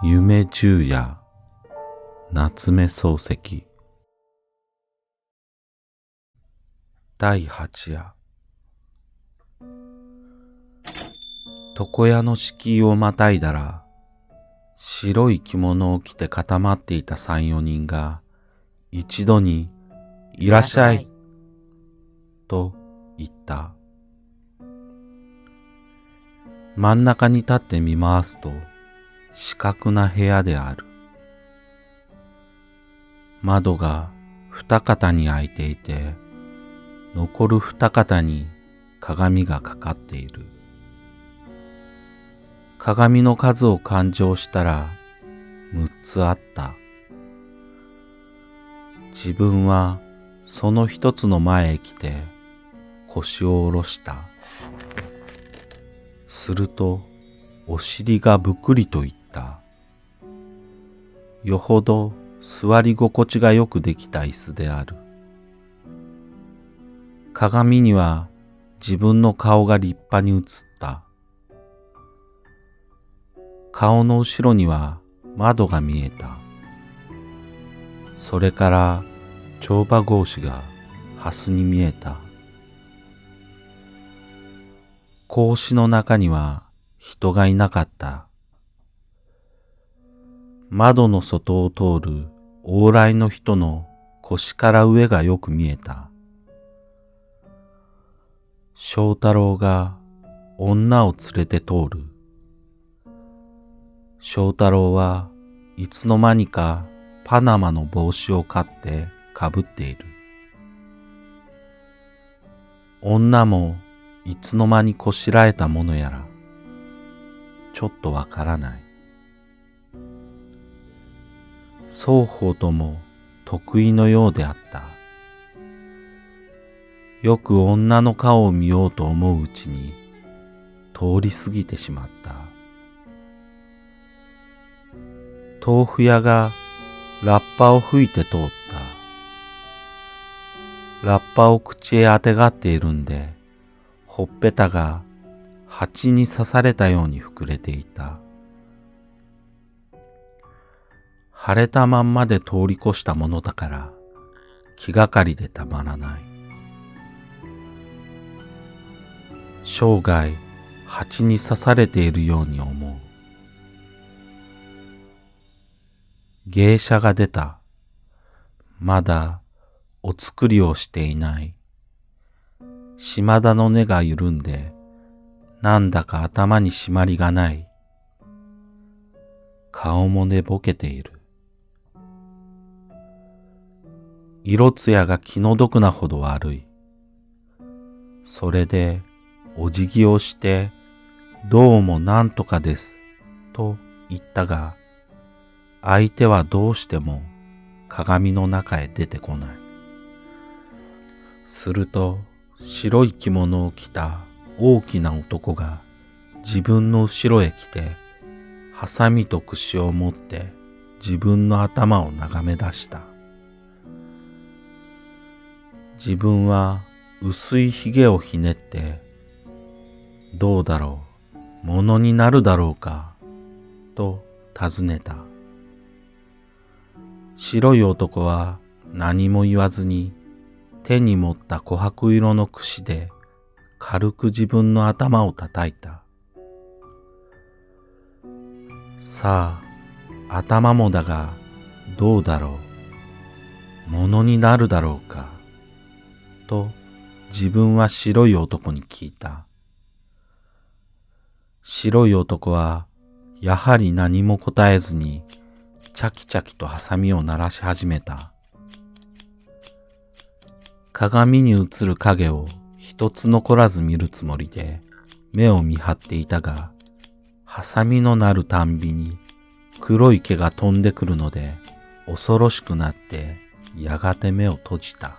夢十夜夏目漱石。第八夜。床屋の敷居をまたいだら、白い着物を着て固まっていた三、四人が一度にいらっしゃいと言った。真ん中に立って見回すと四角な部屋である。窓が二方に開いていて、残る二方に鏡がかかっている。鏡の数を勘定したら6つあった。自分はその一つの前へ来て腰を下ろした。するとお尻がぶくりといった。よほど座り心地がよくできた椅子である。鏡には自分の顔が立派に映った。顔の後ろには窓が見えた。それから帳場格子が蓮に見えた。格子の中には人がいなかった。窓の外を通る往来の人の腰から上がよく見えた。正太郎が女を連れて通る。正太郎はいつの間にかパナマの帽子を買ってかぶっている。女もいつの間にこしらえたものやら、ちょっとわからない。双方とも得意のようであった。よく女の顔を見ようと思ううちに通り過ぎてしまった。豆腐屋がラッパを吹いて通った。ラッパを口へあてがっているんで、ほっぺたが蜂に刺されたように膨れていた。腫れたまんまで通り越したものだから気がかりでたまらない。生涯蜂に刺されているように思う。芸者が出た。まだお作りをしていない。島田の根が緩んで、なんだか頭に締まりがない。顔も寝ぼけている。色艶が気の毒なほど悪い。それでお辞儀をして、どうもなんとかです、と言ったが、相手はどうしても鏡の中へ出てこない。すると白い着物を着た大きな男が自分の後ろへ来て、ハサミと櫛を持って自分の頭を眺め出した。自分は薄いひげをひねって、どうだろう、ものになるだろうか、と尋ねた。白い男は何も言わずに手に持った琥珀色の櫛で軽く自分の頭を叩いた。さあ、頭もだがどうだろう、ものになるだろうか、と自分は白い男に聞いた。白い男はやはり何も答えずにチャキチャキとハサミを鳴らし始めた。鏡に映る影を一つ残らず見るつもりで目を見張っていたが、ハサミの鳴るたんびに黒い毛が飛んでくるので恐ろしくなってやがて目を閉じた。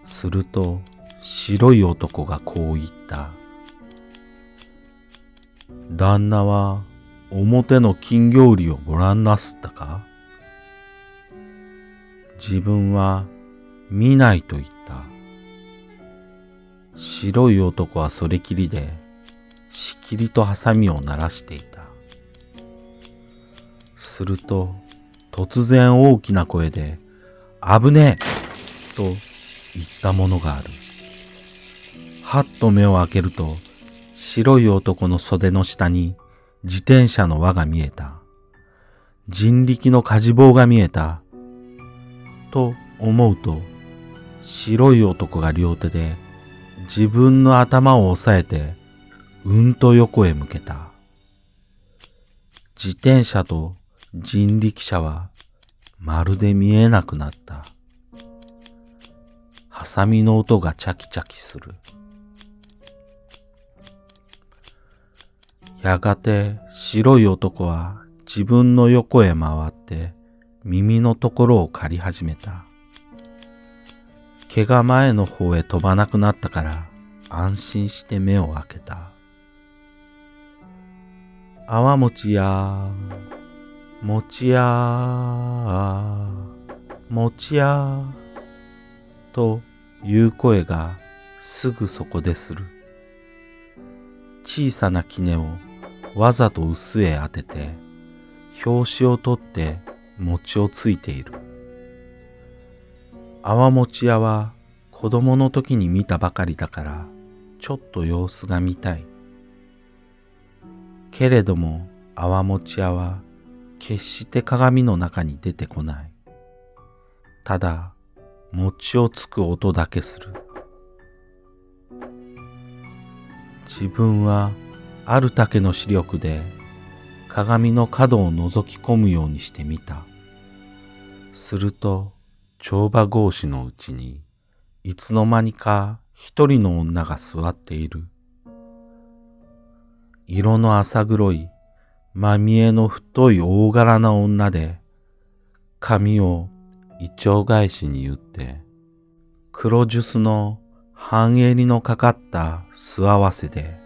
すると白い男がこう言った。旦那は表の金魚売りをご覧なすったか？自分は見ないと言った。白い男はそれきりでしきりとハサミを鳴らしていた。すると突然大きな声で危ねえと言ったものがある。はっと目を開けると白い男の袖の下に自転車の輪が見えた。人力の火事棒が見えた。と思うと白い男が両手で自分の頭を押さえてうんと横へ向けた。自転車と人力車はまるで見えなくなった。ハサミの音がチャキチャキする。やがて白い男は自分の横へ回って耳のところを刈り始めた。毛が前の方へ飛ばなくなったから安心して目を開けた。泡餅や餅や餅やという声がすぐそこでする。小さな杵をわざと臼へ当てて拍子を取って餅をついている。泡餅屋は子供の時に見たばかりだからちょっと様子が見たい。けれども泡餅屋は決して鏡の中に出てこない。ただ餅をつく音だけする。自分はあるだけの視力で鏡の角を覗き込むようにしてみた。すると帳場格子のうちにいつの間にか一人の女が座っている。色の浅黒いまみえの太い大柄な女で、髪をイチョウ返しに結って、黒ジュスの半襟のかかった素合わせで、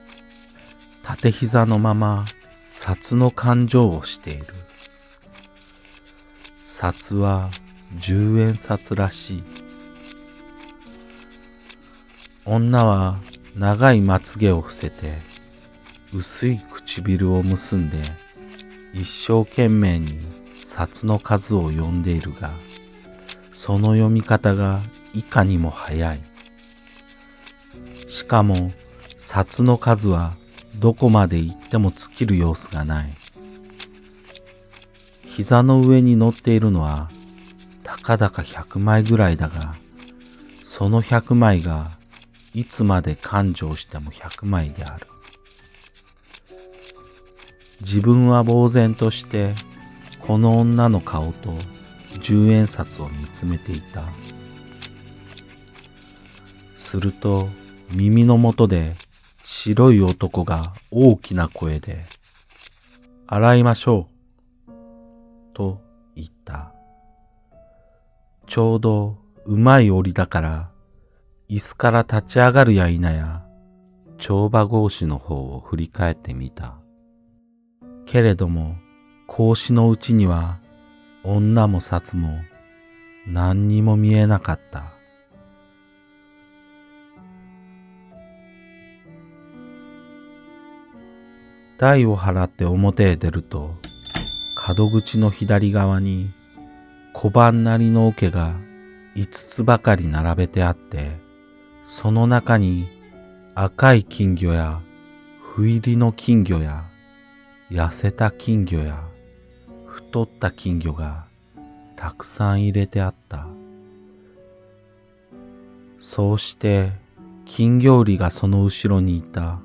縦膝のまま札の勘定をしている。札は10円札らしい。女は長いまつげを伏せて、薄い唇を結んで、一生懸命に札の数を読んでいるが、その読み方がいかにも早い。しかも札の数はどこまで行っても尽きる様子がない。膝の上に乗っているのはたかだか100枚ぐらいだが、その100枚がいつまで勘定しても100枚である。自分は呆然としてこの女の顔と10円札を見つめていた。すると耳の元で白い男が大きな声で「洗いましょう」と言った。ちょうどうまい折だから椅子から立ち上がるや否や帳場格子の方を振り返ってみた。けれども格子のうちには女も札も何にも見えなかった。台を払って表へ出ると、角口の左側に小判なりの桶が5つばかり並べてあって、その中に赤い金魚や斑入りの金魚や痩せた金魚や太った金魚がたくさん入れてあった。そうして金魚売りがその後ろにいた。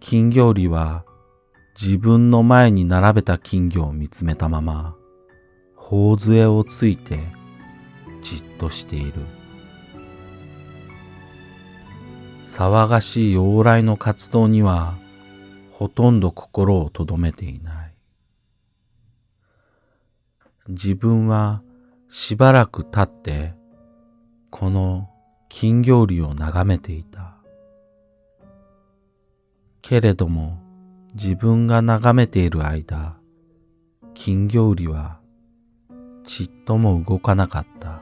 金魚売りは自分の前に並べた金魚を見つめたまま、頬杖をついてじっとしている。騒がしい往来の活動にはほとんど心をとどめていない。自分はしばらく経ってこの金魚売りを眺めていた。けれども自分が眺めている間、金魚売りはちっとも動かなかった。